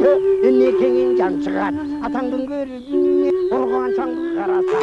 Enne kengin can çıgar. Atandın görüdüğüne organ çangı karasa.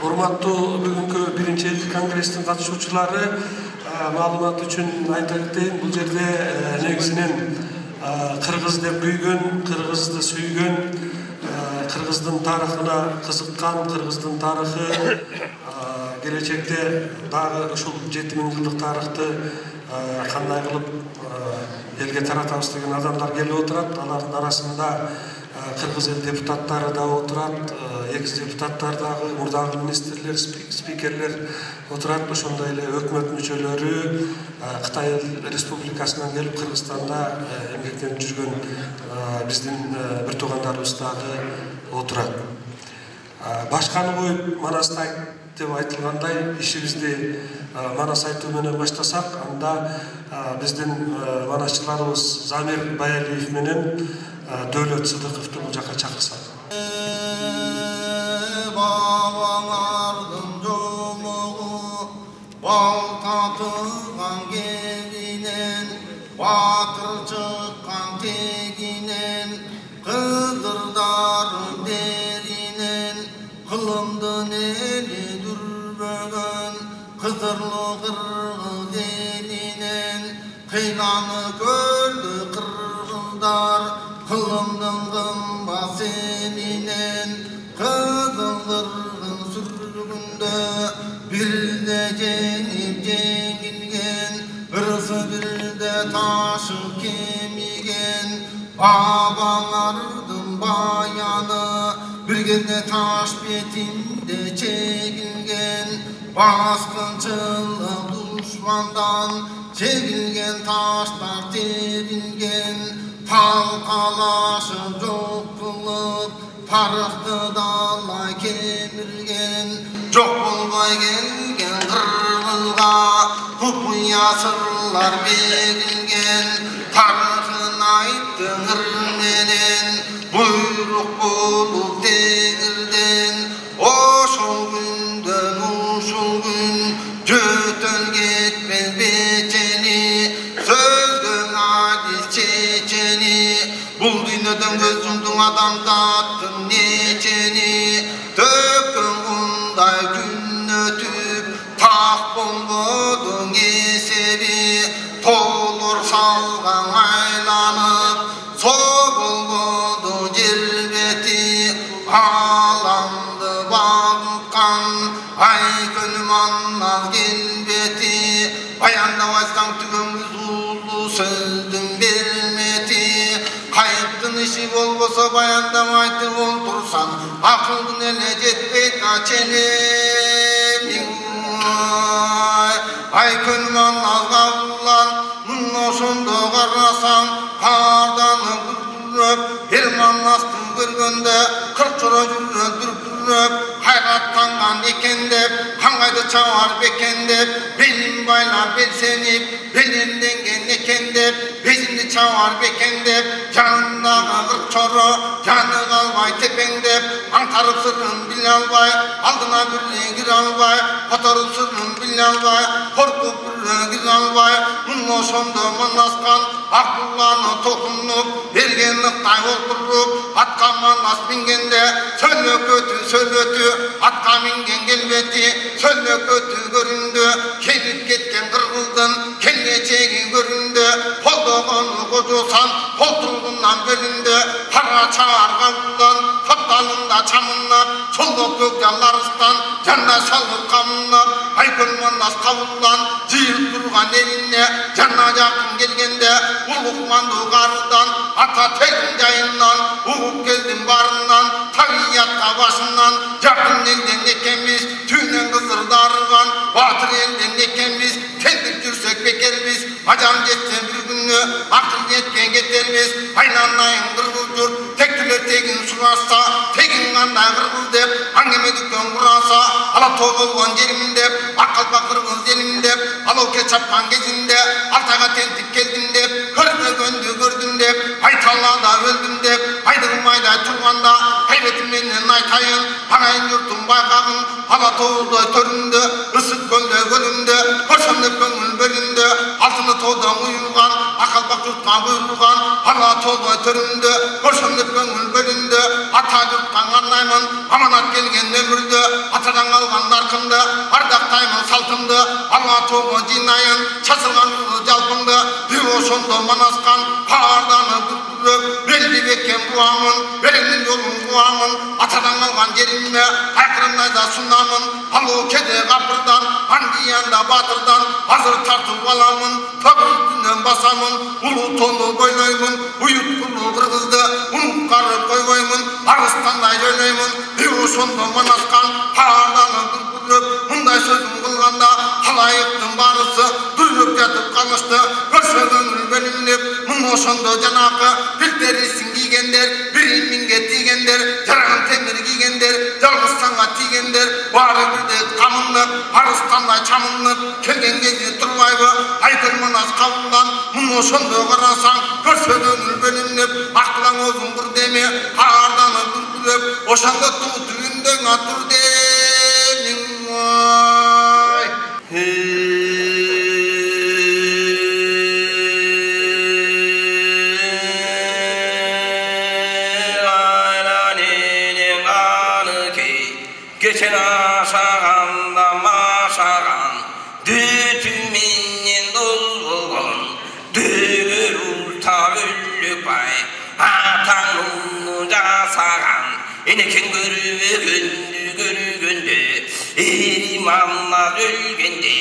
Урматтуу бүгүнкү биринчи конгресстин катышуучулары, маалымат үчүн айта кетейин, бул жерде негизинен кыргыз деп күйгөн, кыргызды сүйгөн, кыргыздын тарыхына кызыккан, кыргыздын тарыхы келечекте дагы ушул 7000 жылдык тарыхты кандай кылып элге таратабыз деген адамдар келип отурат. Алардын арасында кыргыз эл депутаттары да отурат, экс депутаттар дагы, мурдагы министрлер, спикерлер отурат. Ошондой эле өкмөт мүчөлөрү Кытай Республикасынан келип Кыргызстанда эмгектенип жүргөн биздин бир туугандарыбыз дагы отурат. Башканы коюп Манасты айт деп айтылгандай, ишибизди Манас айтуу менен баштасак, анда биздин манасчыларыбыз Замир Баялиев менен Дөөлөт Сыдыковду бул жака чакырсак. Babаңардын жолугу бал татыган келинен, батыр чыккан тегинен, кыдырдарын беринен, кылымдын эли дүрбөгөн, кыдырлы кыргыз элинен, кыйланы көрдү кыргыздар, кылымдын кымбат элинен, кызыл кыргыз сүргүндө бирде жеңип жеңилген, ырысы бирде ташып кемиген, бабаңардын баяны бир кезде таш бетинде чегилген, баскынчылык душмандан чегилген таштар терилген, талкалашып жок кылып тарыхты далай кемирген, жок болбой келген кыргызга купуя сырлар берилген, тарыхын айттың ыр менен буйрук болуп дегирден, ошол күндөн ушул күн жөтөн кетпес бечени, сөзгө адис чечени, бул дүйнөдөн көз жумдуң адамзаттын нечени, төккөн кундай күн өтүп так болбодуң эсеби, тоолор салган айланып соо болбоду жер бети, ааламды багыткан ай көнүм аннан келбети, баяндабастан түгөнгүз улуу сөздүн бермети, кайыптын иши баяндап айтып олтурсам акылдын эле жетпейт ачелемиң ай күнман азгабылан ошондо карасаң карданы күркүрөп бир манастын көргөндө кырк жора жүргөн дүркүрөп кайраттанган экен деп каңгайды чабар бекен деп белин байлап белсенип белемденген экен деп безимди чабар бекен деп жанындагы кырк чоро жаны калбай тепеңдеп аңтарып сырын биле албай алдына бирге кире албай которуп сырын биле албай коркуп бирге кире албай ошондо манаскан акылланы токунуп берген ыктай олтуруп атка манас мингенде сөлөтү атка минген келбети сөлөкөтү көрүндү келип кеткен кыргыздын келечеги көрүндү колдогону кожосан колтуругунан бөлүндү кара чаарга булдан топталында чамынап чолдок көк жаларыстан жанна шалгып камынап айкөл манас кабылдан жыйылып турган элине жанна жакын келгенде улук манду карыдан ата тегин жайынан угуп келдим барынан табиятка башынан жакын элден экенбиз түйүнөн кызырдарыган батыр элден экенбиз тентип жүрсөк бекербиз ажал жетсе бир күнү акыл жетпей кетербиз айланайын кыргыз журт тектилер тегин сурашса тегин кандай кыргыз деп аңеме дүкөн кураса ала тоо болгон жерим деп акалпа кыргыз элим деп алоке чапкан кезинде артага тентип келдим деп көрбөгөндү көрдүм деп айталада өлдүм деп айдыгым айдай турганда кайбетим менен айтайын агайын журтум байкагын ала тоодой төрүндө ысык көлдө көлүндө ошондой көңүл бөлүндө алтыны тоодон уюлган акалпак журтка буйрулган ала тоодой төрүндө ошондой көңүл бөлүндө ата журтка арнаймын аманат келген өмүрдө атадан калган наркымды ардактаймын салтымды ала тоого жыйнайын чачылган жалпыңды бир ошондо манаскан каарданы күркүрөп белди беккен буамын белимдин жолун кубамын атадан калган жериме айкырымдайда сунамын алуу кеде капырдан андыянда батырдан азыр тартып аламын табылтүнөн басамын улуу тоону бойлоймун уюткулуу кыргызды унуткарып койбоймун арыстандай жөйлөймүн бир ошондо манаскан каарданы күркүрөп мындай сөзүн кылганда халайыктын баарысы дүрүп жатып калышты көрсө көңүл бөлүнүп мын ошондо жанакы билтерисин кийгендер бир иминге тийгендер жараган темир кийгендер жалгыз саңга тийгендер баары бирдей камынып арыстандай чамынып келген кезде турбайбы айкөл манас кабылдан мын ошондо карасаң көрсө көңүл бөлүнүп акылаң озун бурдеме каарданы күркүрөп ошондо туу түбүндөн атур демиң geçen aşağında maşağın dütüminin dolgun düğür ulta üllük bay atan unu jasağın eneken görügündü erimanlar ölgende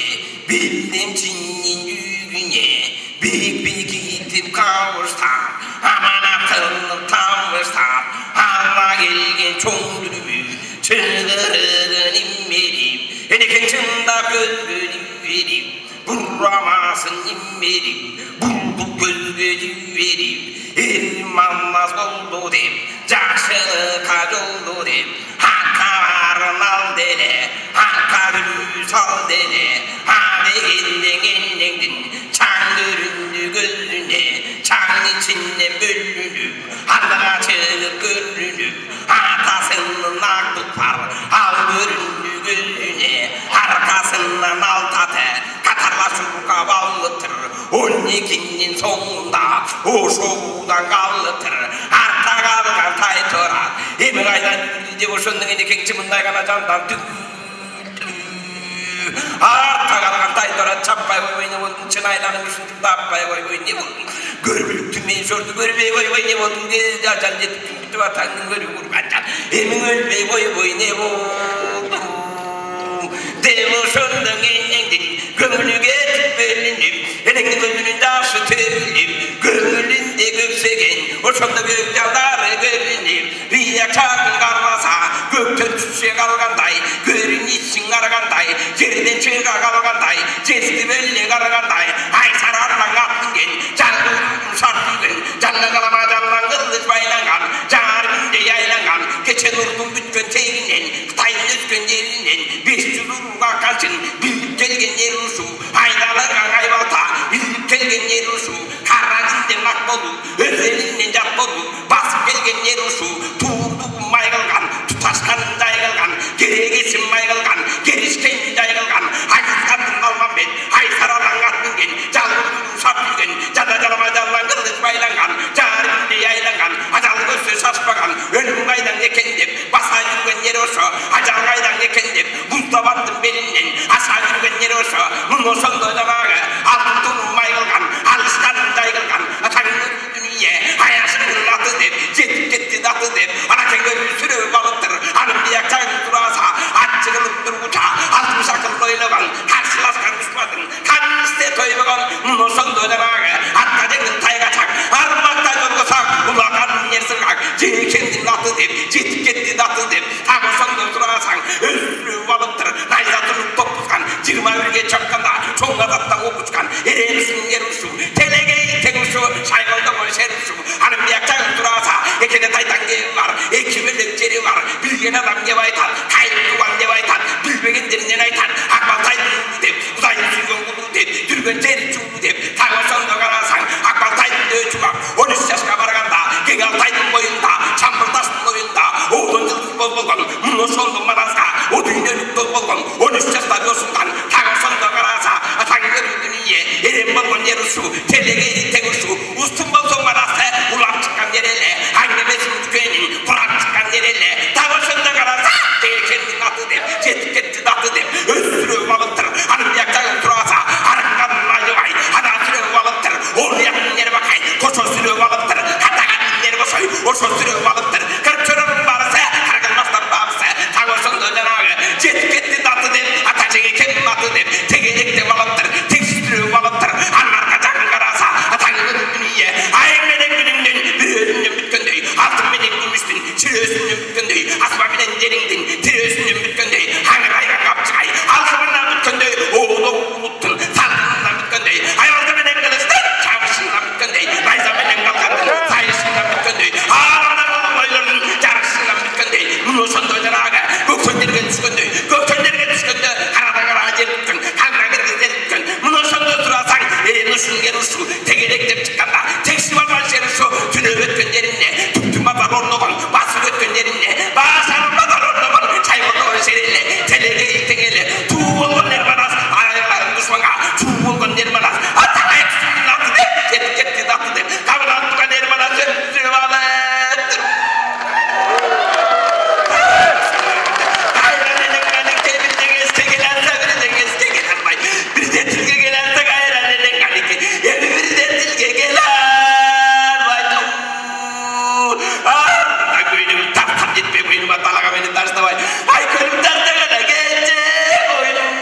bildim çinin yügüne bik gitip kavuştan aman akıllı tanrıstan Allah gelgen çoğdürübü çığırın immerip eneken çında gözgödü verip burramasın immerip bulduk gözgödü verip elmanmaz oldu dem jakşılık oldu dem hakka varın al dene hakka gülüs al dene hadi ellengin çan göründü gözüne çan içinden bölünüp hallara çığlık görünüp atasının ak tutar al göründü gözüne arkasından al tatı katarlaşıp kavallıtır 12'nin sonunda o şoğudan kallıtır arta kalkan taytırar emin aydan yürüdü boşundun eneken çımınday kana candan arta kalkan taytırar çapay koy ne buldun çın aydanın üstünde tapay koy ne buldun görgülük tümmeyi sordu görmey koy ne buldun dedi acan yetip bitti vatanın görü vurgancan emin ölmey koy ne buldun devoşundun enendin gömülü getip bölünüp enengin gözünün daşı törülüp gömülünde göksegen oşonda gök dalları görünüp özelinden jat bolup basıp gelgen yer uşu tuğurdu bulmay kılgan tutaşkanınday kılgan geregesinmay kılgan gerişkenday kılgan aziz kadın alman ben haysar alan at mingen jalgırgın sap yürgen jada jalama jalan kılıç baylangan jarinde yaylangan ajal gözü saçpagan ölüm kaydan eken dep basa yürgen yer uşu ajal kaydan eken dep Mustafa'nın belinden asa yürgen yer uşu bunu sonda jamağı altın tulunmay kılgan alışkanınday kılgan atanın dünya hayasının atı dep jetip gitti datı dep ana kengörü sürü balıktır hanım biyak çayın durasa atçılıp durguça altmış akıllı oynagan karşılaşkan düşmadın kan iste toymagan bunu sonda jamağı atta cengiz taygaçak armakta yorgusak ulakan yersirgak kendin atı dep jetip gitti datı dep tağı sonda durasan özürü balıktır nayzatılıp topuzgan 21'ge çapkanda çoğunga dattan okuçkan eremizin yeruşu telegeyi teguşu saygıldan seruşu hanım biyak çayın durasa ekene taytan gevi var ekimillik jeri var bilgen adam gep aytan kayıp tugan gep aytan bilbegендеринен aytan akbal taydın dep udayın sүйген kulu dep жүрген жери чуулу dep tağı sonda karasan akbal taydın öçümak 13 yaşka barganda kegal taydın boyunda çambırdaştın oyunda oğdun yıldız boz bolgon muno sondun marazga o düğünölük doz bolgon 13 yaşta yosundan tağı sonda karasa atağı görü dünyye erem bolgon yeruşu telegeydi teguşu ustun bolson marazsa ulap çıkan yerele angemesin dükenin kurak çıkan yerele tağı sonda karasa kendin atı dep jetip gitti datı dep özürü balıktır hanım yakçayın turasa arıkkanın ayıvay hada sürü balıktır onu yakın yeri bakay koşo sürü balıktır katakanın yeri boşoy oşo sürü balıktır kırk çörünün barısı kargılmazdan babısı tağı sonda janağı jetip gitti datı dep atacığı kendin atı dep tegecekte balıktır teksiz sürü balıktır anmarka canın karasa atağı dünyye ayın menen gününden bir özünden bütkendey altın menen gümüştün çiri özünden bütkendey asma menen jeringdin tiri özünden bütkendey hanır aygan kapçıgay alkımından bütkendey oğuda umuttun salgınından bütkendey ayalda menen kılıçtın çavuşundan bütkendey nayza menen kalkandın sayısından bütkendey ağlamdan oğlum oylardın jarışından bütkendey bunu sonda janağı göktenlerge düşkendey göktenlerge düşkende karada kara jer bütkön kanra gerge jer bütkön bunu sonda durasan nuşun yeruşu tegerek dep çıkkanda teksi varman seruşu tünöp ötkönlerinne tüptüm atar ornogon basıp ötkönlerinne basan atar ornogon çaybolnogon serille telegeyi tengele tuğ bolgon nermanas ayakların düşmanga tuğ bolgon nermanas atak ayak sütünün atı dep jetip gitti datı dep kabılan tukan nermanas öpsüre bağlayıptır bir de tilge gelen de gayran eden kaniki bir de tilge gelen vaydu da koynum tartam jetpe koynuma talaga beni taşta vay ay koynum tartagana geçe koynum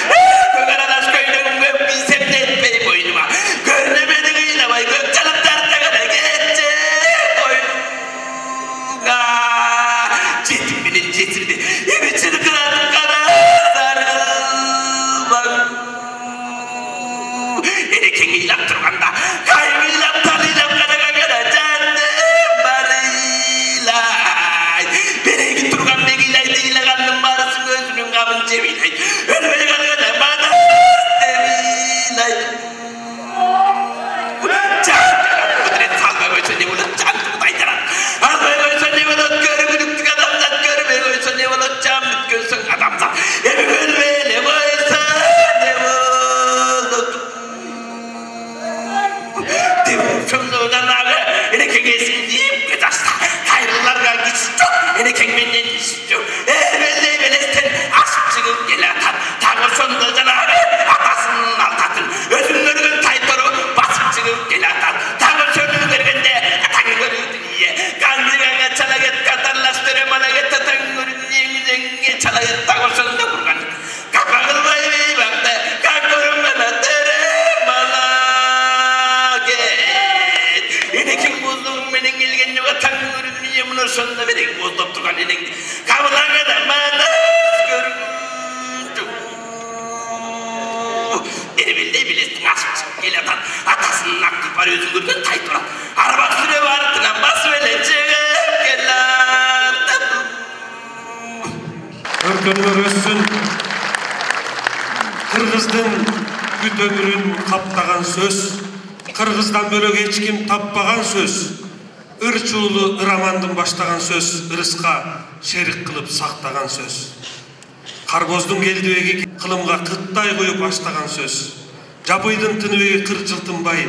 koynum koynum öppisem netpe koynuma görnemedi gıyla vay gökçalım tartagana geçe koynum jetim benim jetirdi imiçini kıradım kana erekeng ilap turganda kayım ilap talilap kadaga kada jande barilay beregi turgan begilay dilaganın barısın özünün kabın cebilay ölmeye kada bana debilay kudret salma koysa ne bulut cantık daydıran almaya koysa ne bulut körü gülüktük adamzat görmeye koysa ne bulut can bütkünsün adamzat emi gülmeyele koysa ne bulut Şundan abi, erekeng esindiğim kıdasta, kayrılarga güç çok, erekeng menden güç çok. Belli belesten asıp çıkıp gelatan, tağı sonda janağı atasının altatın, özün görgün taytoru basıp çıkıp gelatan, tağı sonunu görgünde atan görüldü niye, kanzıgana çalaget katarlaştırı malaget atan görünüye müzenge çalaget tağı sonunda kurgan. Kapakılmayı bey baktı, kankorum bana tere malaget. Erekeng bozdum menen gelgen yoga tan görünüye bunu sonunda verek bozdum turgan erekdi. Kabılaga da manas görüntü. Erbelde bilestin asıp gelatan atasının aklı var özün görgün taytoran. Araba süre vartına bas vele çıkıp gelatan. Örgünler össün. Kırgızdın güt ömürün kaptagan söz Kırgızdan bölök eч kim tappagan söz. Irçuulu ıramandın başlagan söz. Irıska şerik kılıp saktagан söz. Karbozdun geldiği kılımga kıttay koyup başlagan söz. Жабыйдын тыныбеги кыр жылтынбай,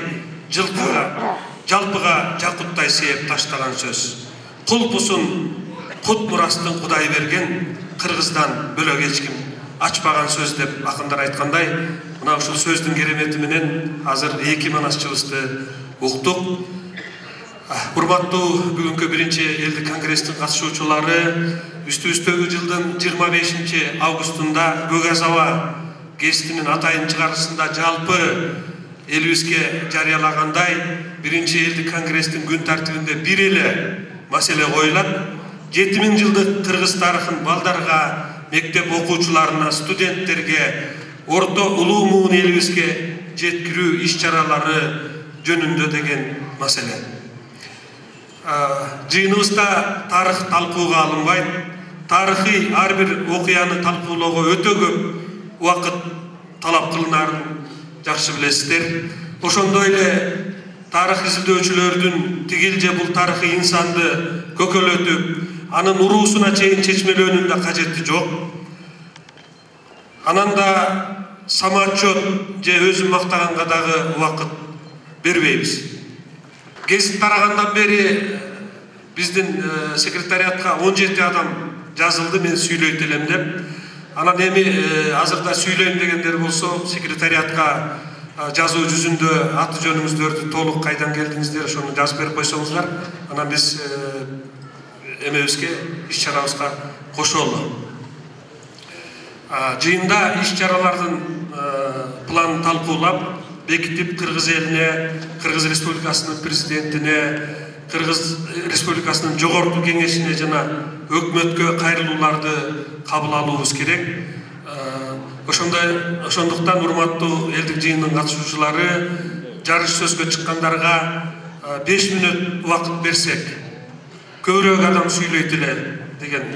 жалпыга жакуттай сээп таштаган сөз. Кулпусун кут мурастын Кудай берген, Кыргыздан бөлөк эч ким ачпаган сөз деп акындар айткандай, мына ушул сөздүн керемети менен азыр эки манасчыбызды уктук. Урматтуу бүгүнкү биринчи элдик конгресстин катышуучулары, үстүбүздөгү жылдын 25 августунда Көк Аба гезитинин атайын чыгарышында жалпы элибизге жарыялагандай биринчи элдик конгресстин күн тартибинде бир эле маселе коюлат. 7000 жылдык кыргыз тарыхын балдарга, мектеп окуучуларына, студенттерге, орто улуу муун элибизге жеткирүү иш-чаралары жөнүндө деген маселе. Жыйыныбызда тарых талкууга алынбайт. Тарыхый ар бир окуяны талкуулоого өтө көп убакыт талап кылынарын жакшы билесиздер. Ошондой эле тарых изилдөөчүлөрдүн тигил же бул тарыхый инсанды көкөлөтүп, анын уруусуна чейин чечмелөөнүн да кажети жок. Анан да самоотчет же өзүн мактаганга дагы убакыт бербейбиз. Гезит тарагандан бери биздин секретариатка 17 адам жазылды, мен сүйлөйт элем деп. Анан эми азырда сүйлөйм дегендер болсо, секретариатка жазуу жүзүндө аты жөнүңүздөрдү толук кайдан келдиңиздер, ошону жазып берип койсоңуздар, анан биз эмебизге, иш-чарабызга кошолу. Жыйында иш-чаралардын планын талкуулап, бекитип Кыргыз элине, Кыргыз Республикасынын президентине, Кыргыз Республикасынын жогорку кеңешине жана өкмөткө кайрылууларды кабыл алуубуз керек. Ошондуктан урматтуу элдик жыйындын катышуучулары, жарыш сөзгө чыккандарга 5 мүнөт убакыт берсек, көбүрөөк адам сүйлөйт эле деген,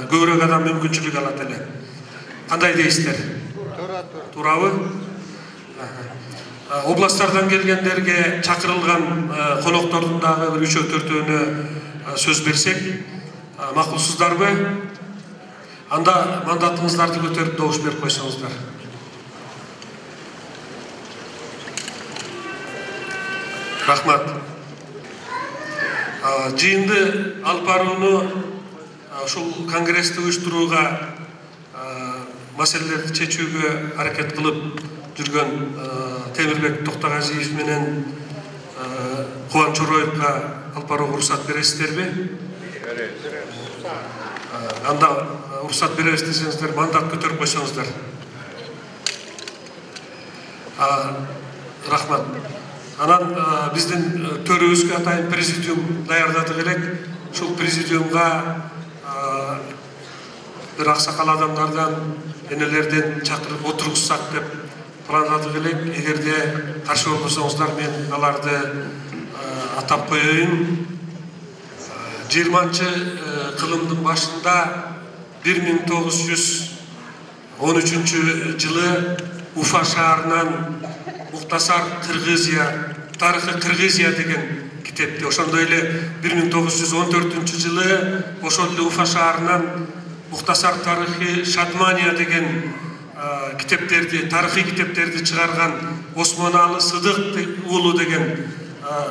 көбүрөөк адам мүмкүнчүлүк алат эле. Кандай дейсиздер? Туурабы? Областтардан келгендерге, чакырылган коноктордун дагы бир 3-4-өөнө сөз берсек, макулсуздарбы? Анда мандатыңыздарды көтөрүп добуш берип койсоңуздар. Рахмат. Жыйынды алып барууну, ушул конгрессти уюштурууга, маселелерди чечүүгө аракет кылып жүргөн Темирбек Токтогазиев менен Кубан Чороевго алып барууга уруксат бересиздерби? Анда уруксат беребиз десеңиздер, мандат көтөрүп койсоңуздар. Рахмат. Анан биздин төрүбүзгө атайын президиум даярдадык элек. Ушул президиумга бир аксакал адамдардан, энелерден чакырып отургузсак деп пландадык элек. Эгерде каршы болбосоңуздар, мен аларды атап коеюн. 20-чы кылымдын башында 1913 жылы Уфа шаарынан Муктасар Кыргызия, тарыхы Кыргызия деген китепти, ошондой эле 1914 жылы ошол эле Уфа шаарынан Муктасар тарыхы Шатмания деген китептерди, тарыхый китептерди чыгарган Осмоналы Сыдык уулу деген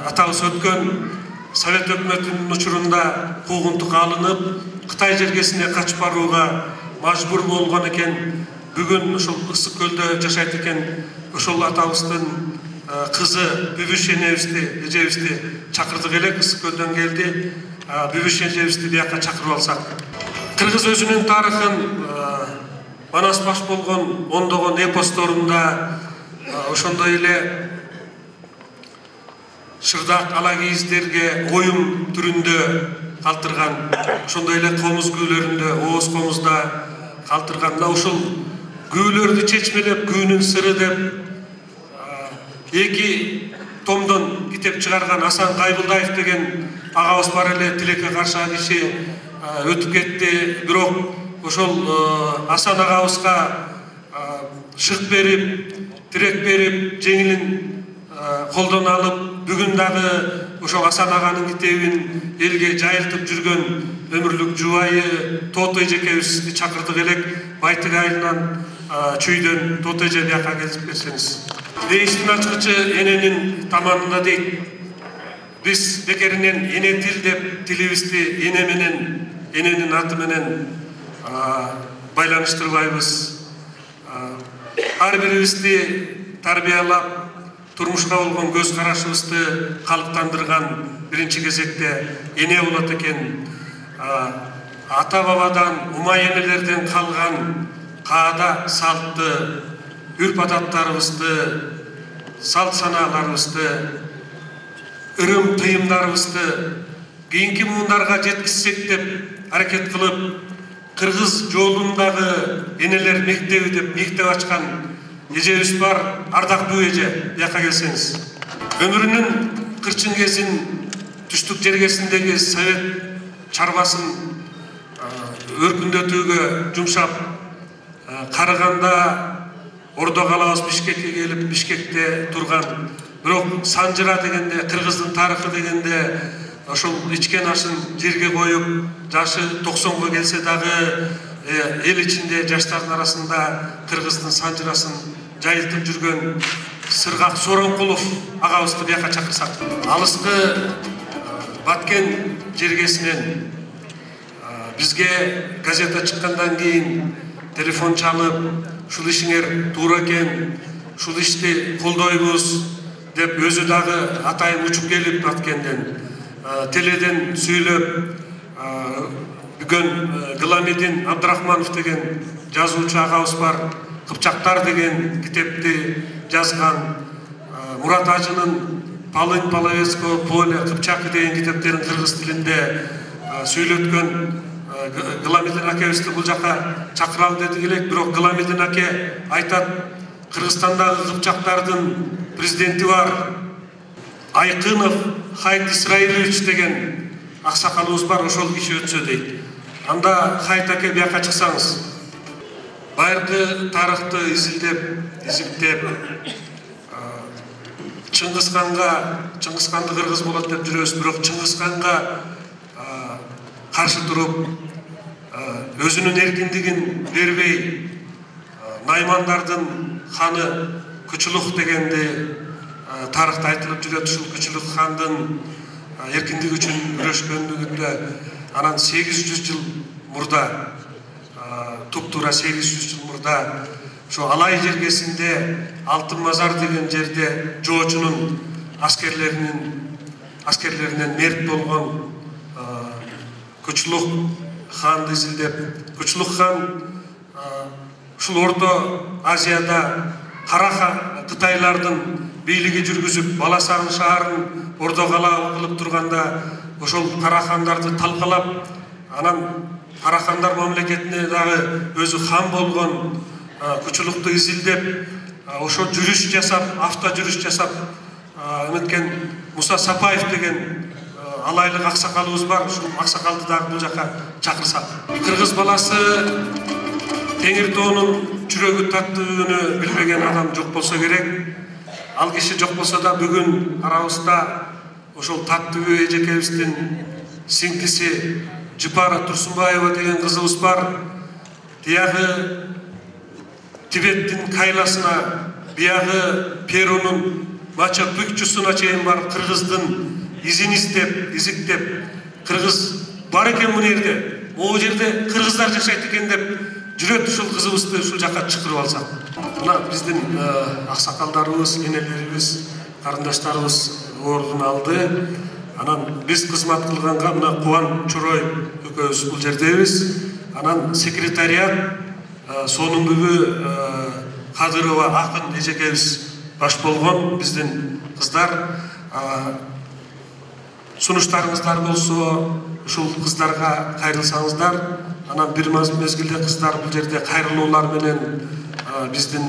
атабыз өткөн Совет өкмөтүнүн учурунда куугунтук алынып, Кытай жергесине качып барууга мажбур болгон экен. Бүгүн ошол Ысык көлдө жашайт экен. Ошол атабыздын кызы Бүбүш энебизди, эжебизди чакырдык элек, Ысык көлдөн келди. Бүбүш эжебизди бияка чакырып алсак. Кыргыз өзүнүн тарыхын манас баш болгон ондогон эпосторунда, ошондой эле Шырдак алагийиздерге оюм түрүндө калтырган, ошондой эле комуз күүлөрүндө, ооз комузда калтырган, мына ушул күүлөрдү чечмелеп, күүнүн сыры деп 2 томдон китеп чыгарган Асан Кайбылдаев деген агабыз бар эле, тилекке каршы киши өтүп кетти. Бирок ошол Асан агабызга шык берип, тирек берип, жеңилин колдон алып, бүгүн дагы ошо Асан аганын китебин элге жайылтып жүргөн өмүрлүк жубайы Тоотой эжекебизди чакырдык элек. Байтык айылынан Чүйдөн Тоотой эже бияка келип берсеңиз. Дейиштин ачкычы эненин таманында дейт. Биз бекеринен эне тил деп тилибизди эне менен, эненин аты менен байланыштырбайбыз. Ар бирибизди тарбиялап, турмушка болгон көз карашыбызды калыптандырган биринчи кезекте эне болот экен. Ата бабадан, умай энелерден калган каада салтты, үрп адаттарыбызды, салт санааларыбызды, ырым тыйымдарыбызды кийинки муундарга жеткизсек деп аракет кылып, кыргыз жолундагы энелер мектеби деп мектеп ачкан эжебиз бар. Ардактуу эже, бияка келсеңиз. Өмүрүнүн кырчын кезин түштүк жергесиндеги совет чарбасын өркүндөтүүгө жумшап, Карыганда Ордо калабыз Бишкекке келип, Бишкекте турган. Бирок Санжыра дегенде, кыргыздын тарыхы дегенде ошол ичкен ашын жерге коюп, жашы 90-га келсе дагы эл ичинде жаштардын арасында кыргыздын Санжырасын жайылтып жүргөн Сыргак Соронкулов агабызды бияка чакырсак. Алыскы Баткен жергесинен бизге газета чыккандан кийин телефон чалып, ушул ишиңер туура экен, ушул ишти колдойбуз деп өзү дагы атайын учуп келип Баткенден, теледен сүйлөп, бүгүн Гыламидин Абдрахманов деген жазуучу агабыз бар, Кыпчактар деген китепти жазган, Мурат Ажынын Полынь, Половецкое поле, Кыпчак деген китептерин кыргыз тилинде сүйлөткөн Гыламидин акебизди бул жака чакыралы деди элек. Бирок Гыламидин аке айтат, Кыргызстандагы кыпчактардын президенти бар, Айкынов Хайт Исраилович деген аксакалыбыз бар, ошол киши өтсө дейт. Анда Хайт аке бияка чыксаңыз, байыркы тарыхты изилтеп, Чыңгызханды кыргыз болот деп жүрөбүз, бирок Чыңгызханга каршы туруп, өзүнүн эркиндигин бербей, Наймандардын ханы Күчүлүк дегенди тарыхта айтылып жүрөт. Ушул Күчүлүк хандын эркиндик үчүн күрөшкөндүгүндө анан 800 жыл мурда, туп-туура 800 жыл мурда ошо Алай жергесинде Алтын Мазар деген жерде жоочунун аскерлеринен мерт болгон Күчүлүк ханды изилдеп, Күчүлүк хан ушул Орто Азияда кара кытайлардын бийлиги жүргүзүп, Баласагын шаарын Ордо калаа кылып турганда, ошол кара хандарды талкалап, анан кара хандар мамлекетине дагы өзү хан болгон Күчүлүктү изилдеп, ошо жүрүш жасап, авто жүрүш жасап, эметкен Муса Сапаев деген алайлык аксакалыбыз бар. Ушул аксакалды дагы бул жака чакырсак. Кыргыз баласы Теңир тоонун жүрөгү таттууну билбеген адам жок болсо керек. Ал киши жок болсо да бүгүн арабызда ошол таттуу эжекебиздин сиңдиси Жыпара Турсунбаева деген кызыбыз бар. Тиягы Тибеттин Кайласына, биягы Перунун Мача Пикчусуна чейин барып кыргыздын изин изиктеп, кыргыз бар экен бул жерде, могу жерде кыргыздар жашайт экен деп жүрөт. Ушул кызыбызды ушул жака чакырып алсак. Мына биздин аксакалдарыбыз, энелерибиз, карындаштарыбыз ордун алды. Анан биз кызмат кылганга мына Кубан Чорой экөөбүз бул жердебиз. Анан секретариат сонун бүбү Кадырова Акын эжекебиз баш болгон. Биздин кыздар сунуштарыңыздар болсо, ушул кыздарга кайрылсаңыздар. Анан бир мезгилде кыздар бул жерде кайрылуулар менен биздин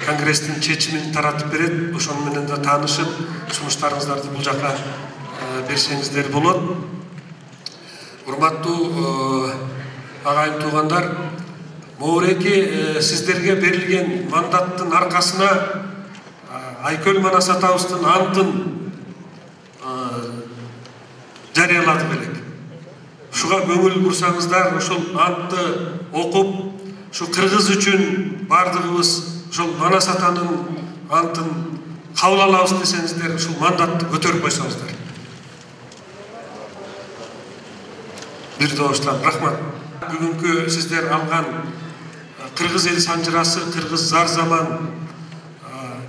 конгресстин чечимин таратып берет. Ошону менен да таанышып, сунуштарыңыздарды бул жака берсеңиздер болот. Урматтуу агайын туугандар, могуреки сиздерге берилген мандаттын аркасына Айкөл Манас атабыздын антын жарыялады белек. Ушуга көңүл бурсаңыздар, ошол антты окуп, şu Kırgız üçün bardığımız şu Manas Atanın antın kabul alabız desеңиздер, şu mandatты көтөрүп койсоңуздар. Bir doğuştan rahmat. Бүгүнкү сиздер алган Kırgız эл санжырасы, Kırgız зар заман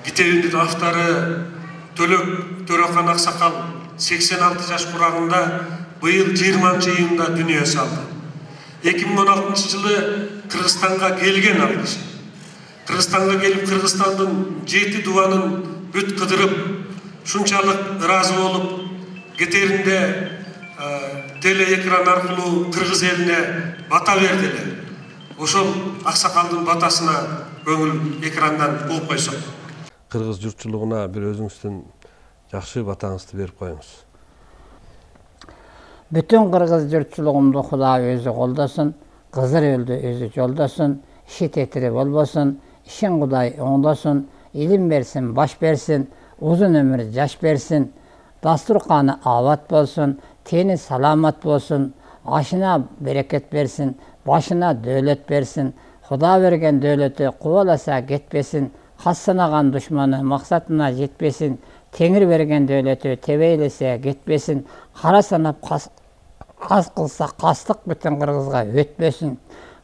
китебинин автору Төлөк Төрехан Аксакал 86 жаш курагында быйыл 20-июнда дүнүйө салды. 2016 жылы Kırgızстанга келген ал киши. Кыргызстанга келип, Кыргызстандын 7 дубанын бүт кыдырып, шунчалык ыраазы болуп, кетеринде телеэкран аркылуу Кыргыз элине бата берди эле. Ошол Аксакалдын батасына көңүл экрандан угуп койсок. Кыргыз журтчулугуна бир өзүңүздүн жакшы батаңызды берип коюңуз. Bütün Kırgız jurtçuluğumda Xuda özü koldaсын, Kızır öldü özü joldaсын, işi tetiri bolbosun, işin Xuday oңdоsun, ilim versin, baş versin, uzun ömür jaş versin, dasturkanı avat bolsun, teni salamat bolsun, aşına bereket versin, başına dövlet versin, Xuda vergen dövleti kuvalasa getpesin, has sanagan düşmanı maksatına jetpesin, Tengir vergen dövleti tebeylese getpesin, kara sanap az kılsa kastık bütün Kırgızga ötmesin.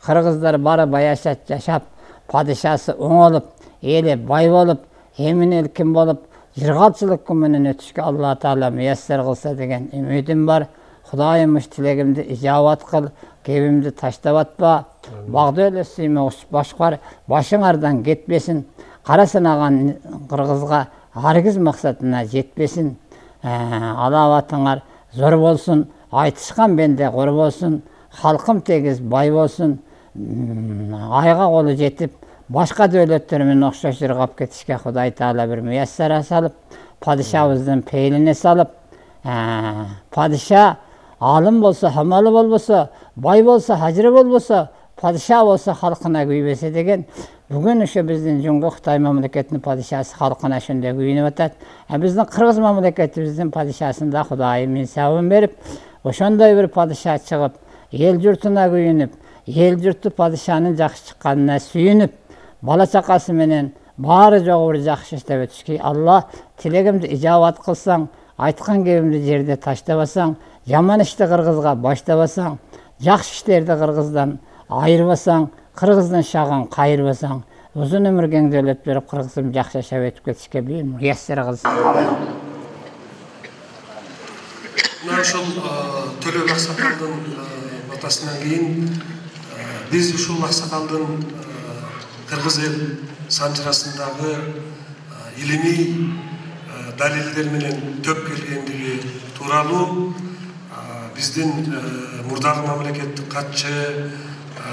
Kırgızlar bari bayaşat yaşap, padişası oңolup, eli bay bolup, emin elkin bolup, yırgalçılık kumenen ötüşke Allah Teala müyesser kılsa degen ümidim var. Xudayımmış tilegimdi icabat kıl, kebimdi taştavatpa, bağda ölesiyme uçup başkar, başыңардан ketmesin. Kara sanagan Kırgızga hargiz maksatına jetpesin. Alavatыңар zor bolsun, айтышқан бенде қор болсын, халқым тегіз бай болсын, айға қолы жетіп, башқа дөлеттермен оқшаш жырғап кетішке Құдай Таала бір müyessera салып, падишабыздың пейіліне салып, падиша алым болса, хамалы болбоса, бай болса, хажыры болбоса, падиша болса халқына күйбесе деген, бүгін үші біздің Жұңғы Қытай мамлекетінің падишасы халқына шынде күйініп атады. Біздің Қырғыз мамлекетіміздің падишасында Құдайым инсабын беріп, ошондой bir padişah çıkıp, el jurtuna kuyunup, el jurtu padişanın jakşı çıkkanına sүйүнүp, bala çakası menen bari jogu bir jakşı iштеп ötüşki. Allah tilegimdi ijabat kılsaң, айтқан кебимди жерде таштабасаң, жаман ишти Кыргызга баштабасаң, жакшы иштерди Кыргыздан айырбасаң, Кыргыздын шагын кайырбасаң, uzun ömür keng dövlet berip Kırgızым jakşı yaşap ötüp ketişke bir müyesser kılsın. Ошол Төлөк Аксакалдын батасынан кийин биз ушул Аксакалдын Кыргыз эл санжырасындагы илимий далилдер менен төп келгендиги тууралуу биздин мурдагы мамлекеттик катчы,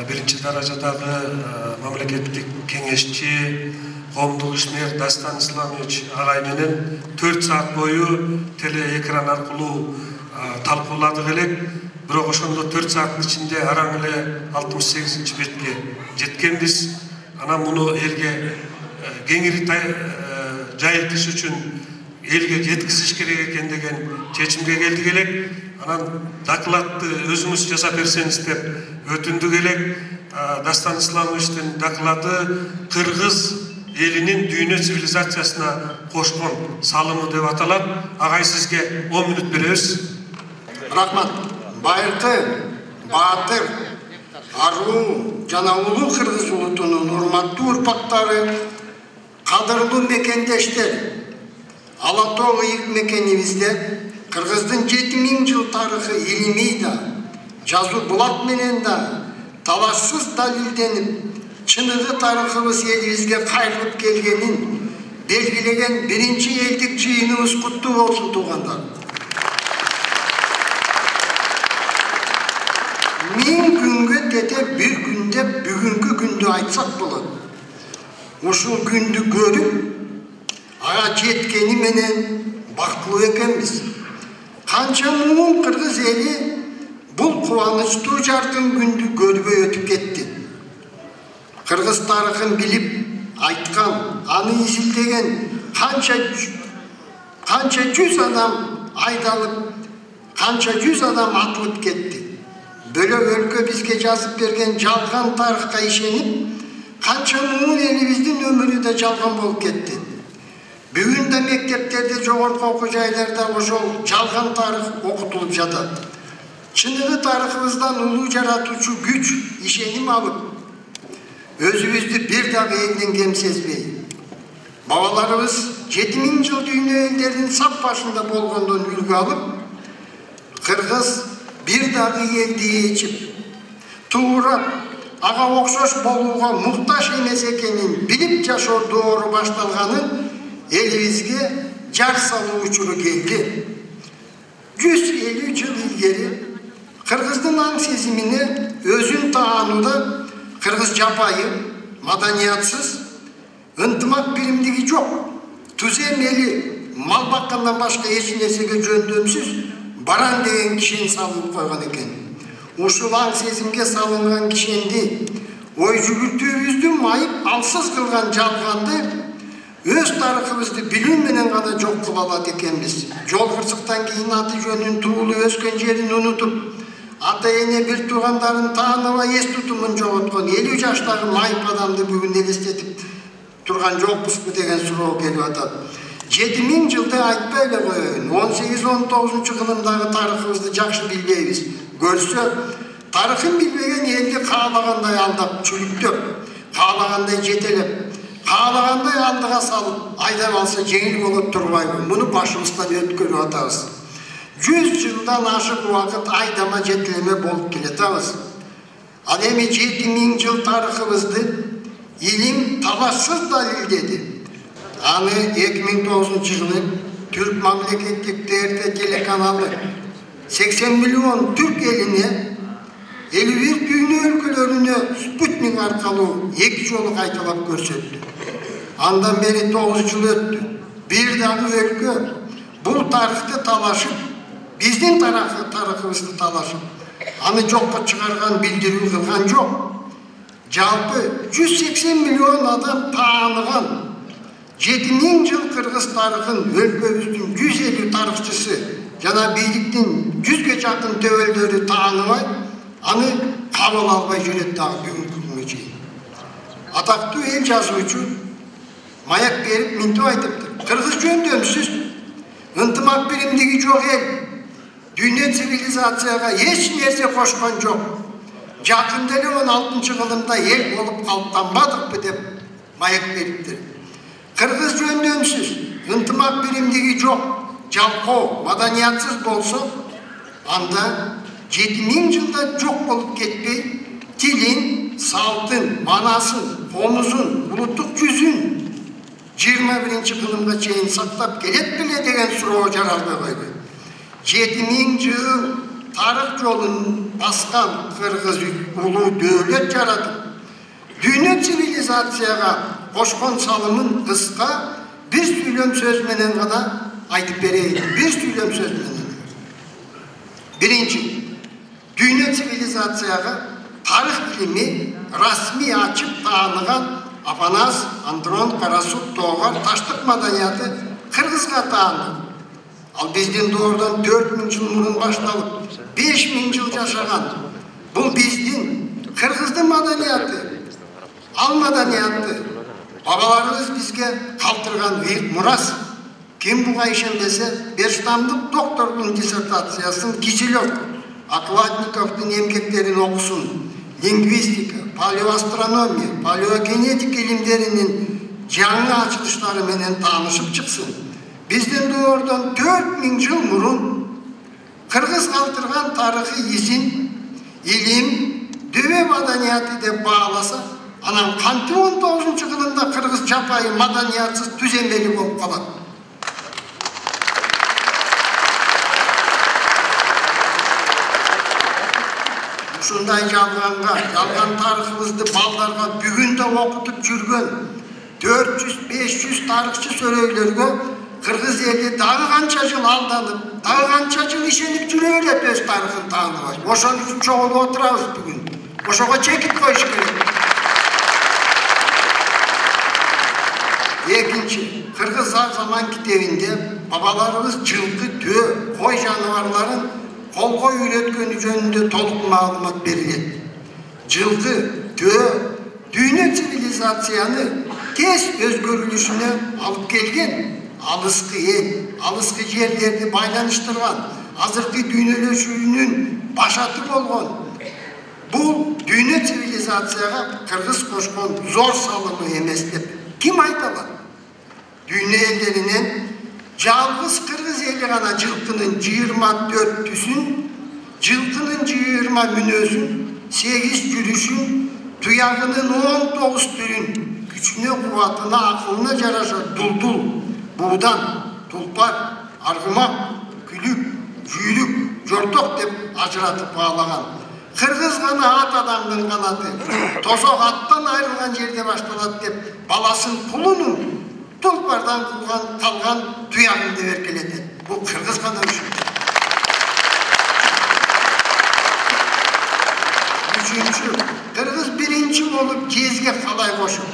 биринчи даражадагы мамлекеттик кеңешчи, коомдук ишмер Дастан Исламович агай менен 4 саат бою телеэкран аркылуу талкууладык элек, бирок ошондо 4 сааттын ичинде араң эле 68-бетке жеткенбиз. Анан муну элге кеңири жайылтыш үчүн элге жеткизиш керек экен деген чечимге келдик элек. Анан докладты өзүңүз жасап берсеңиз деп өтүндүк элек. Дастан Исламовичтин доклады Кыргыз элинин дүйнө цивилизациясына кошкон салымы деп аталат. Агай сизге 10 мүнөт беребиз. Рахмат. Байыркы, баатыр, аруу жана улуу Кыргыз улутунун урматтуу урпактары, кадырлуу мекендештер, Ала Тоо ыйык мекенибизде Кыргыздын 7000 жыл тарыхы илимий да, жазуу булат менен да талашсыз далилденип, чыныгы тарыхыбыз элибизге кайрылып келгенин белгилеген биринчи элдик жыйыныбыз куттуу болсун туугандар. 1000 күнгө тете bir күндө бүгүнкү күндү айтсак болот. Ушул күндү көрүп, ага жеткени менен бактылуу экенбиз. Канча муң Кыргыз эли бул кубанычтуу жаркын күндү көрбөй өтүп кетти. Кыргыз тарыхын билип, айткан, аны изилдеген kança yüz adam aydalıp, kança yüz adam atılıp ketti. Böyle өлkө bizge жазып берген жалган тарыхка ишенип, kança муун элибиздин өмүрү да жалган болуп кетти. Бүгүн да мектептерде, жогорку окуу жайларда ошол жалган тарых окутулуп жатат. Чыныгы тарыхыбыздан улуу жаратуучу күч, ишеним алып, өзүбүздү бир дагы элден кем сезбей. Бабаларыбыз 7000 жыл дүйнө элдеринин сап башында болгондон үлгү алып, кыргыз бир дагы элди ичип, туурап, ага окшош болууга муктаж эмес экенин билип жашоо доору башталганын элибизге жар салуу учуру келди. 150 жыл илгери кыргыздын аң сезимине өзүн таанууда кыргыз жапайы, маданиятсыз, ынтымак биримдиги жок, түзем эли мал баккандан башка эч нерсеге жөндөмсүз баран деген кишени салып койгон экен. Ушул аң сезимге салынган кишенди ой жүгүртүүбүздү майып алсыз кылган жалганды өз тарыхыбызды билүү менен гана жок кыла алат экенбиз. Жол кырсыктан кийин аты жөнүн, туулуп өскөн жерин унутуп, ата эне бир туугандарын тааныбай эс тутумун жоготкон 50 жаштагы майып адамды бүгүн элестетип турган жокпузбу деген суроо келип атат. 7000 жылды айтпай эле коеюн. 18-19 кылымдагы тарыхыбызды жакшы билбейбиз. Көрсө, тарыхын билбеген элди каалагандай алдап, чүлүктөп, каалагандай жетелеп, каалагандай алдыга салып, айдап алса жеңил болуп турбайбы? Муну башыбыздан өткөрүп атабыз. 100 жылдан ашык убакыт айдама жетелеме болуп келатабыз. Ал эми 7000 жыл тарыхыбызды илим талашсыз далилдеди. Аны 2009 жылы Türk мамлекеттик ТРТ телеканалы 80 миллион түрк элине 51 дүйнө өлкөлөрүнө спутник аркылуу 2 жолу кайталап көрсөттү. Андан бери 9 жыл өттү. Бир дагы өлкө бул тарыхты талашып, биздин тарыхыбызды талашып, аны жокко чыгарган, билдирүү кылган жок. Жалпы 180 миллион адам тааныган 7000 жыл кыргыз тарыхын өлкөбүздүн 150 тарыхчысы жана бийликтин 100ге жакын төбөлдөрү тааныбай, аны кабыл албай жүрөт дагы бүгүнкү күнгө чейин. Атактуу эл жазуучу маяк берип минтип айтыптыр. Кыргыз жөндөмсүз, ынтымак биримдиги жок эл, дүйнө цивилизацияга эч нерсе кошкон жок. Жакында эле 16 кылымда эл болуп калыптанбадыкпы деп маяк бериптир. Кыргыз жөндөмсүз, ынтымак биримдиги жок, жалкоо, маданиятсыз болсо, анда 7000 жылда жок болуп кетпей, тилин, салтын, манасын, комузун, улуттук жүзүн 21 кылымга чейин сактап келет беле деген суроо жаралбай койду. 7000 жыл тарых жолун баскан кыргыз улуу дөөлөт жаратып, дүйнө цивилизацияга кошкон салымын кыска бир сүйлөм сөз менен гана айтып берейин. Бир сүйлөм сөз менен. Биринчи, дүйнө цивилизацияга тарых билими расмий ачып тааныган Апанас, Андрон, Карасук, Тоогар таштык маданияты кыргызга таандык. Ал биздин доордон 4000 жыл мурун башталып, 5000 жыл жашаган. Бул биздин кыргыздын маданияты. Ал маданияты бабаларыбыз бизге калтырган бийик мурас. Ким буга ишенбесе, Берштамдык доктордун диссертациясын Киселев, Акладниковдун эмгектерин окусун. Лингвистика, палеоастрономия, палеогенетика илимдеринин жаңы ачылыштары менен таанышып чыксын. Биздин доордон 4000 жыл мурун кыргыз калтырган тарыхый изин, илим, дөбө маданияты деп бааласа, анан кантип 19 кылымда кыргыз жапайы маданиятсыз түземдели болуп калат? Ушундай жалган тарыхыбызды балдарга бүгүн да окутуп жүргөн 400-500 тарыхчы сөрөйлөргө кыргыз эли дагы канча жыл алданып, дагы канча жыл ишенип жүрө берет өз тарыхын тааныбай. Ошон үчүн чогулуп отурабыз бүгүн. Ошого чекит коюш керек. Ekінші, Kırgız zaman kitabinde babalarımız жылқы, tüö, koy janavarların kolga үйretkeni жөнүндө толук маалымат берилет. Жылқы, tüö, dünya sivilizasiyаны tez özgürlüşüne alıp kelgen, alыскы el, alыскы жердерди байланыштырган, азыркы дүйнөлөшүүнүн башаты болгон бул dünya sivilizasияга Кыргыз кошкон зор салымы эмес деп ким айта алат? Dünya элдеринен жалгыз Кыргыз эли гана жылкынын 24 түсүн, жылкынын 20 мүнөзүн, 8 жүрүшүн, туягынын 19 түрүн, күчүнө, кубатына, акылына жараша дулдул, буудан, тулпар, аргымак, күлүк, жүйрүк, жорток деп ажыратып баалаган. Кыргыз гана ат адамдын канаты, тосок аттан айрылган жерде башталат деп баласын кулунун тулпардан калган туягын деп эркелетет. Бул Кыргыз гана үчүн. Üçüncü, Kırgız birinci olup кезге қалай koşup,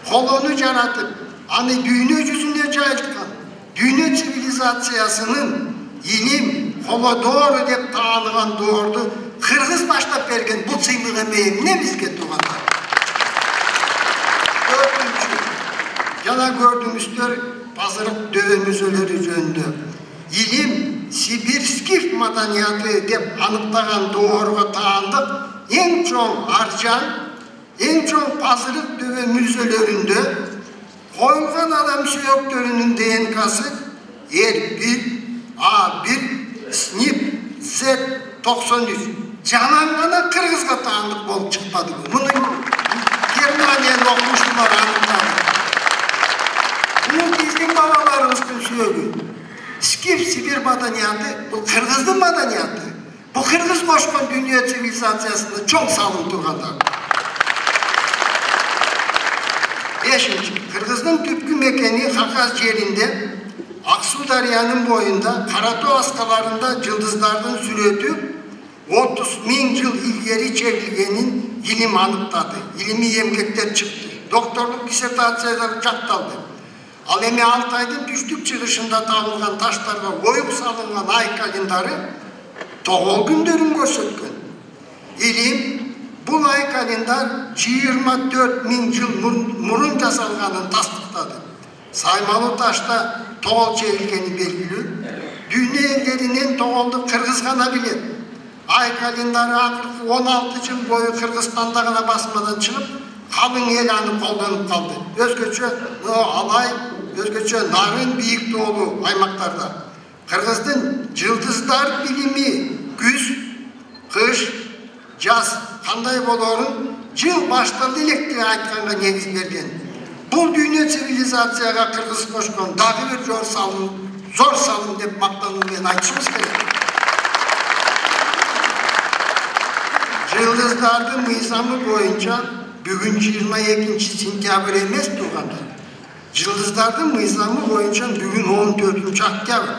kolonu жаратып, аны dünya yüzüne жайылткан, dünya sivilizasiyasının ilim, kolo doğru деп таныган doğrudu Kırgız başlap berген bu сыймык эмейim ne bizge тугандар. Dördüncü, jana gördüңүздөр Пазырык дөбө мүзөлөрү жөнүндө. İlim, Sibirskif madaniyatı деп анықтаған doğruga таандык en çoğ Arjan, en çoğ Pazırık дөбө мүзөлөрүндө koyulgan adam süyöktörünün DNK'sı R1, A1, SNP, Z93. Janan gana Kırgızga taandık bolup çıkmadı bu. Bunu Germaniyalı okumuştular anıkladı. Bunun bizden babalarımızın süyögü. Skif Sibir madaniyatı, bu Kırgız'ın madaniyatı. Bu Kırgız koşkan dünya sivilizasiyasında çok salım durganlar. Beşinci, Kırgız'ın tüpkü mekeni Hakaz yerinde, Aksu Daryanın boyunda, Karatu askalarında yıldızlardan sürötü 30.000 yıl ilgeri çevrilgenin ilim anıkladı. İlimi emgekler çıktı. Doktorluk disertasiyaları çaktaldı. Al emi Altay'dın düştük çıkışında табылған taşlarga oyup salıngan ay kalendarı toğol gündörün көрсөткөн. İlim bu ay kalendar 24.000 yıl murun jasalганын tasdiqladı. Saymalı taşta toğol çevrilgeni belgili. Dünya ellerinin toğoldu Kırgız gana bilet. Ay kalendarı akırkı 16 yıl boyu Kırgızstanda gana basmadan çıkıp kalın el anı kollanıp kaldı. Özgöçö alay, özgöçö narın büyük doğulu aymaklarda. Kırgızdın yıldızlar bilimi güz, kış, jaz kanday bolorun yıl başladı elektriği aytkanга negiz bergen. Бұл dünya sivilizasiyaga Kırgız koşkon dagı bir zor salın dep maktanумен айтышыбыз керек. Yıldızlardın nizamı boyunca bugün 22 sentyabr emes turganlar. Yıldızlardın nizamı boyunca bugün 14 oktyabr.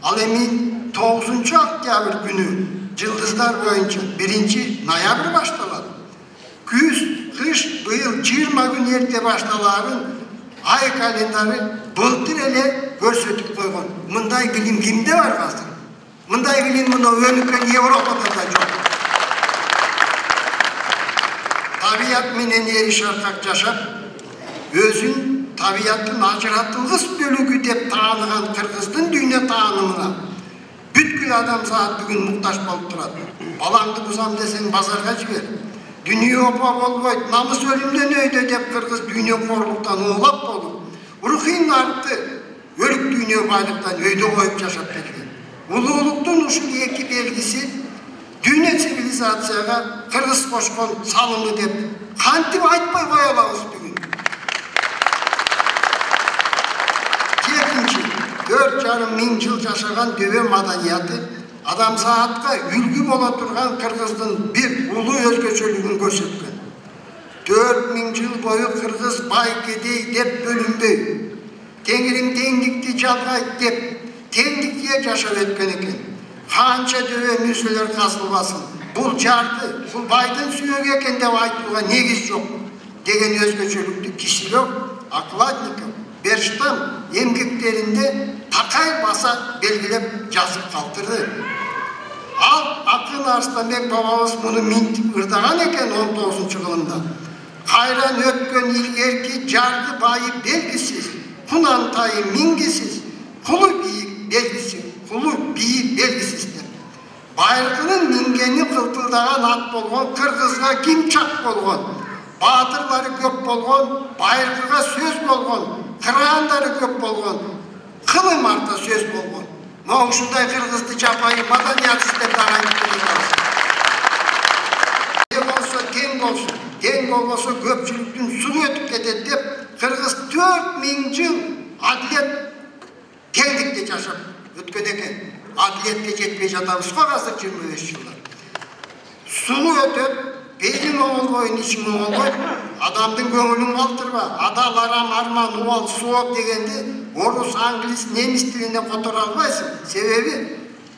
Al emin 9 oktyabr günü yıldızlar boyunca 1 noyabr başladı. Küz, kış, bıyıl 20 gün erte başlaların ay kalendarı былтыр ele көрсөтүп койгон. Мындай билим кимде бар азыр? Мындай билим мына өнүккөн Европада да жок. Tabiat menen eri şarkak жашап, өзүн табияттын ажыратылгыс бөлүгү деп тааныган Кыргыздын дүйнө таанымына бүткүл адамзат бүгүн муктаж болуп турат. Балаңды бузам десең базарга жибер. Dünya опа болбойт, намыс өлүмдөн өйдө деп Кыргыз дүйнө корлуктан улап болуп, рухин артты, өлүк дүйнө байлыктан өйдө коюп жашап келген. Улуулуктун ушул эки белгиси dünya sivilizasiyага Kırgız koşkon salımı деп kantip айтпай koya alabыз бүгүн. Жетинчи, 4,5 yıl жашаган дөбө маданиятı адамзатка үлгү боло турган Кыргыздын bir улуу өзгөчөлүгүн көрсөткөн. 4.000 yıl boyu Kırgız bay kedey деп bölünbөй, теңирим теңдикти жалгайт деп теңдикке жашап өткөн экен. Kança döve müsüler kazılmasın. Bul jardı, bul baydın suyög eken деп айтууга негиз жок деген өзгөчөлүктү кишилер Окладников, Берштам емгектерінде Такай баса белгілеп жазып қалтырды. Ал Ақын Арыстанбек бабамыз мұны минтіп ырдаған екен 19 ғылымда. Қайран өткен илгерки жарды байы белгісіз, құнантайы мингісіз, құлы биік белгісіздер. Байырқының мингені қылтылдаған ат болған, қырғызға кимчақ болған, батырлары көп болған, байырқыға сөз болған, қырандары көп болған, қылы марта сөз болған. Моңшындай қырғызды жапайы маданиятсыздер дағайып тұрғыз. Тең болса көпшіліктің су өтіп кетеді деп, қырғыз 4000 жыл әділет теңдікте жашап өткен екен. Әділетке жетпей жатамыз қой қазір 25 жылдар. Сулы өтіп, бейін оңыл бойын, ішін оңыл бойын, адамдың көңілін қалтырба, адал арам арман уал суап дегенде, орыс, англис, неміс тіліне қотыр албайсың. Себебі,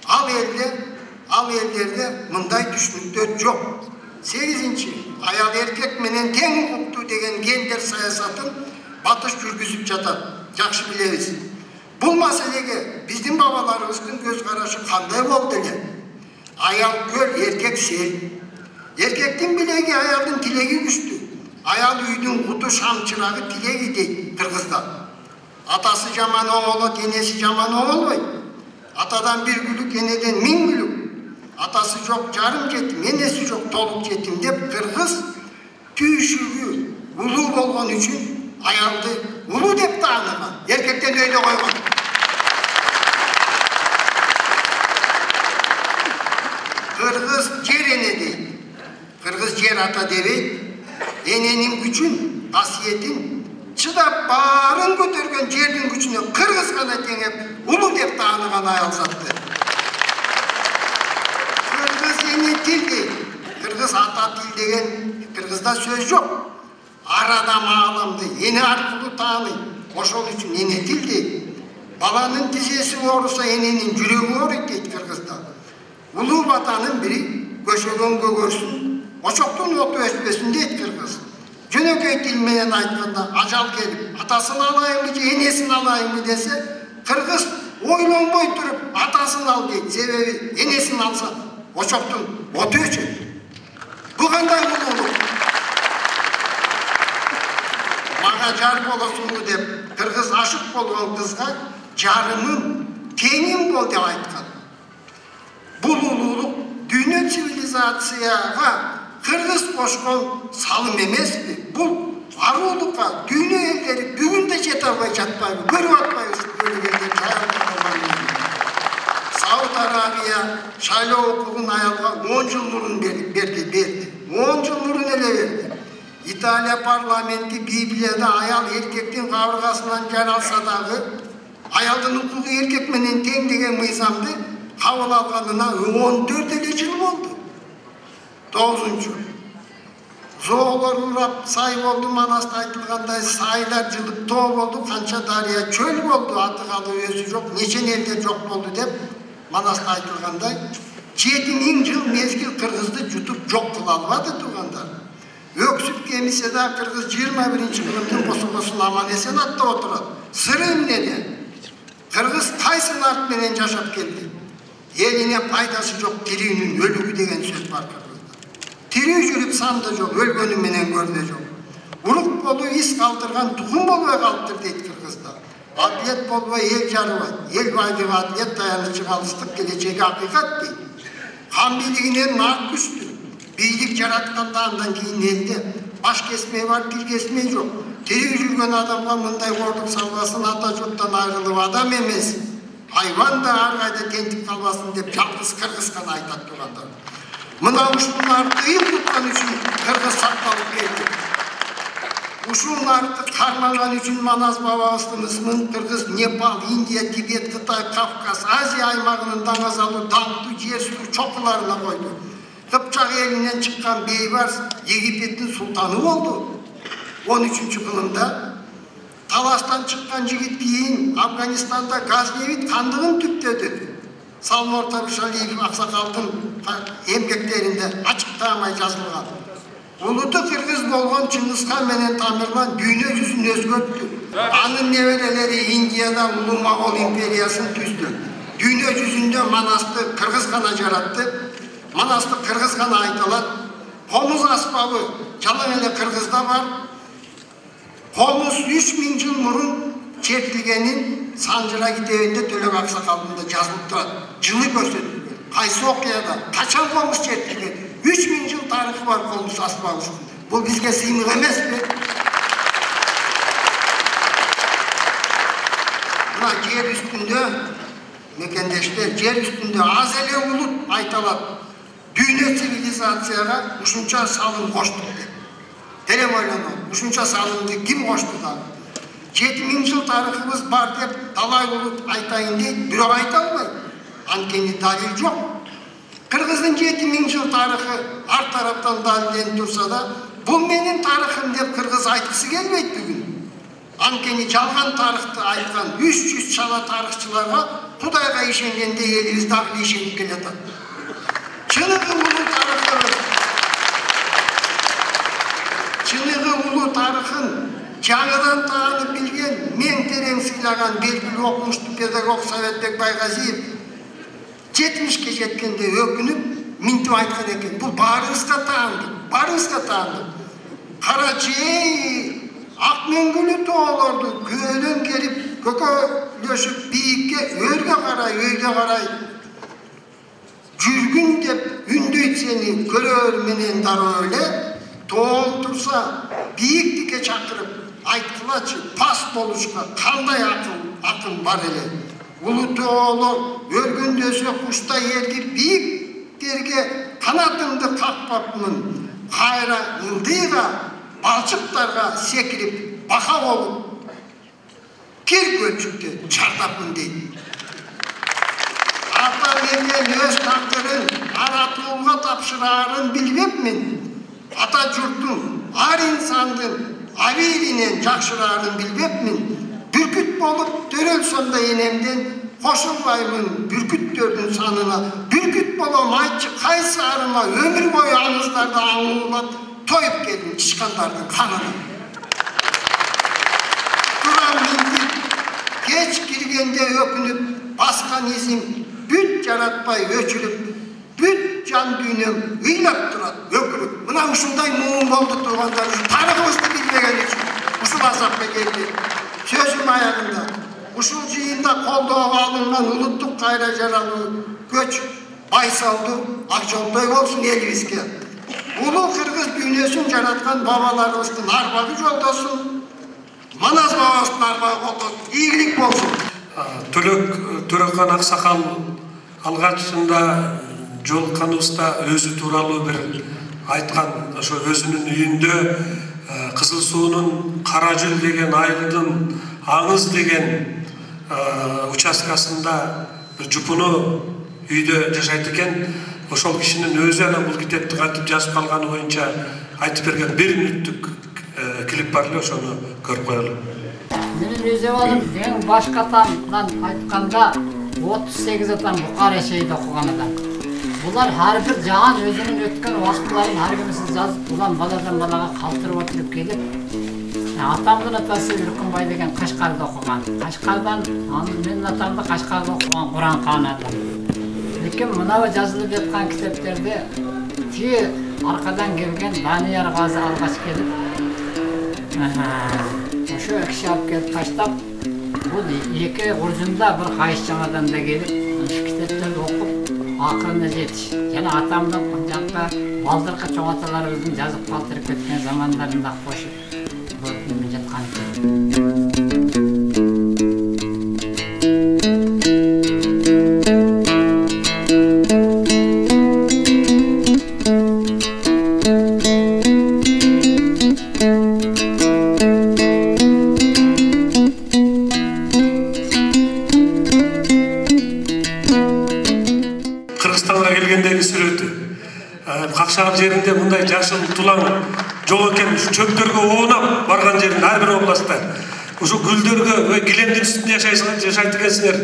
ал елдерде мұндай түшініктер жоқ. 8-ші, аял еркек менен тең құқықты деген гендер саясатын батыш жүргізіп жатады. Жақшы білеміз. Бұл мәселеге біздің бабаларымыздың көз қарашы қандай болды еле? Аял көл, еркек сел. Еркектің білегі аялдың тілегі күшті. Аял үйдің құты шамчырағы тілегі дейді қырғызда. Атасы жаман оңолот, енесі жаман оңолбай. Атадан бір күлік, енеден 1000 күлік. Атасы жоқ жарым жетім, енесі жоқ толық жетім деп қырғыз түйшігі ұлы болған үшін аялды ұлы деп таныған. Еркектен өйде қойған. Қырғыз жер ене дейді. Қырғыз жер ата демейді. Ененің күшін, қасиетін, шыдап барын көтерген жердің күшіне қырғыз ғана теңеп, ұлы деп таныған аял затты. Қырғыз ене тіл дейді. Қырғыз ата тіл деген қырғызда сөз жоқ. Арада мағаламды, ене арқылы таныйды. Ошол үшін ене тіл дейді. Баланың тізесі орыса ененің жүрегі орыйды дейді қырғызда. Ұлы батаның бірі көшеген көгерсін, ошоқтың оты өспесін дейді қырғыз. Жөнөкөй тілменен айтқанда ажал келіп, атасын алайын же, енесін алайын десе, қырғыз ойланбай тұрып, атасын ал дейді. Себебі енесін алса, ошоқтың оты өшеді. Бұл қандай ұлылық? Маға жар боласың деп, қырғыз ашық болған қызға жарымын, теңім бол деп айтқан. Бұл ұлылық дүние цивилизацияға қырғыз қошқан салым емес пе? Бұл арулыққа дүние елдері бүгінде жете албай жатпайды, көріп атпайды көргенде жайылып. Сауд Арабия шайлау құқығын аялға 10 жыл мұрын берді. 10 жыл мұрын еле берді. Италия парламенті Библияда аял еркектің қабырғасынан жаралса дағы, аялдың құқығы еркек менен тең деген мыйзамды қабыл алғанына 14 жыл болды. 9-ші. Зоолар урап, сай болды, манаста айтылғандай, сайлар жылып тоо болды, қанша дария чөл болды, атығалы өзі жоқ, нешен елде жоқ болды деп, манаста айтылғандай, 7000 жыл мезгіл қырғызды жұтып жоқ қыла албады туғандар. Өксіп кемесе да қырғыз 21-ші ғылымдың қосын аман есен атта отырады. Сыры емнеде? Қырғыз қайсын артменен жашап келді. Еліне пайдасы жоқ, тирүүнүн өлігі деген сөз бар қырғызда. Тирүү жүріп санды жоқ, өлгөнү менен көрді жоқ. Урық болу ис қалтырған тұқым болуға қалтыр дейді қырғызда. Адилет болуға ел жаруы, ел байлығы адилет таянычы қалыстық келечегі ақиқат дейді. Хан билігінен нар күшті. Бийлик жаратканда андан кейін елде баш кесмей бар, тил кесмей жоқ. Тирүү жүрген адамға мындай қорлық салбасын, ата жұрттан айрылып адам емес. Хайван да арғайда тентіп қалбасын деп жалғыз қырғыз қана айтады тұрғандар. Мына ушуларды ел тұтқан үшін қырғыз сақталып келді. Ушуларды қармаған үшін Манас бабамыздың қырғыз, Непал, Индия, Тибет, Қытай, Кавказ, Азия аймағының даңазалы, даңқты, жерсу, чоқыларына қойды. Қыпчақ елінен шыққан бейбарс Египеттің сұлтаны болды. 13-ші ғылымда таластан шыққан жігіт кейін Афганистанда Газневит хандығын түптеді. Салмор Табышалиев ақсақалдың емгектерінде ашықтамай жазылған. Ulutu Kırgız bolğon Çingizхан менен Тамерлан дүйнө жүзүн өзгөрттү. Анын неберелери Индияда Улуу Моңгол империясын түздү. Дүйнө жүзүндө Манасты Кыргызхан жаратты. Манасты Кыргызхан айтылат. Комуз аспабы жалаң эле Кыргызда бар. Комуз 3000 жыл мурун чертилгенин Санжыра китебинде Төлөк Аксакалдын жазылып турат. Жылы көрсөтүлгөн. Кайсы окуяда, качан комуз чертилген? 3000 жыл тарихи бар Комуз аспабы. Бул бизге сыймык эмеспи? Мына жер үстүндө мекендештер, жер үстүндө аз эле улут айталат. Дүйнө цивилизацияга ушунча салым коштук деп. Терең ойлонот. Ушунча салымды ким кошту да? 7000 жыл тарихыбыз бар деп талай улут айтайын дейт, бирок айта албайт. Анткени далил жок. Кыргыздын 7000 жыл тарихы ар тараптан далилденип турса да, бул менин тарыхым деп кыргыз айткысы келбейт бүгүн. Анткени жалган тарыхты айткан 300 чала тарыхчыларга Кудайга ишенгенде элибиз дагы ишенип келатат. Чыныгы улуу тарыхыбыз, чыныгы улуу тарыхын жаңыдан таанып билген, мен терең сыйлаган белгилүү окумуштуу педагог Советбек Байгазиев 70-ке жеткенде өкүнүп, минтип айткан экен. Бул баарыбызга таандык. Кара жей Акмөңгүлүү тоолорду көөлөн келип, көкөлөшүп бийикке, өйгө карай жүргүн деп үндөйт сени көрөр менен дароо эле, тоол турса бийиктикке чакырып айткылачы, пас болушка кандай акыл бар эле. Улуу тоолор өргөндөсө куштай эргип бийиктерге канатымды какпапмын, кайра ылдыйга балчыктарга секирип бака болуп кир көлчүктө чардапмын дейт. Ата менен өз тагдырын аратууга тапшырарын билбепмин. Ата журттун, ар инсандын абийинен жакшырарын билбепмин. Бүркүт болуп төрөлсөм да энемден кошулбаймын бүркүттөрдүн санына. Бүркүт болом айтчы кайсы арыма өмүр бою аңыздарды аңуулап тоюп келдим тышкандардын канына. Турам минтип, кеч киргенде өкүнүп, баскан изим бүт жаратпай өчүрүп, бүт жан дүйнөм ыйлап турат, өкүрүп. Мына ушундай муун болду тургандар тарыхыбызды билбеген үчүн ушул азапка келди. Сөзүм аягында ушул жыйында колдоого алынган улуттук кайра жаралуу көч байсалдуу Акжолтой болсун элибизге. Улуу кыргыз дүйнөсүн жараткан бабаларыбыздын арбагы жолдосун, Манас бабабыздын арбагы жолдосун, ийгилик болсун. Төрөкхан Аксакал алгачында жолукканыбызда өзү тууралуу бир айткан, ошо өзүнүн үйүндө Кызыл суунун Кара Жүл деген айылдын Аңыз деген участкасында бир жупуну үйдө жашайт экен. Ошол кишинин өзү анан бул китепти кантип жазып калганы боюнча айтып берген 1 мүнөттүк клип бар эле, ошону көрүп коелу. Менин өзүм эң башкатамдан айтканда 38 адам Бухара шейит окуган адам. Булар ар бир жаан өзүнүн өткөн убактыларын ар кимиси жазып, улам баладан балага калтырып отуруп келип, атамдын атасы Үркүнбай деген Кашкарда окуган. Кашкардан менин атамды Кашкарда окуган Куран каанадан. Лекин мынау жазылып жаткан китептерде тие аркадан келген Данияр Газы алгач келип, ошо киши алып келип таштап, бул эки уржунда бир кайыш жаңадан да келип, китептерди окуп, акырына жетиш. Жана атамдын жакта балдыркы чоң аталарыбыздын жазып калтырып кеткен замандарында кошуп бөлүнүп жаткан экен. Какшаган жеринде мындай жашыл тулаң жок экен, ушу чөптөргө оонап барган жерин ар бир областта. Ушу гүлдөргө, гилемдин үстүндө жашайт экенсиңер.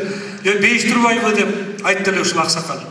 Бейиш турбайбы деп айтты эле ушул Аксакал.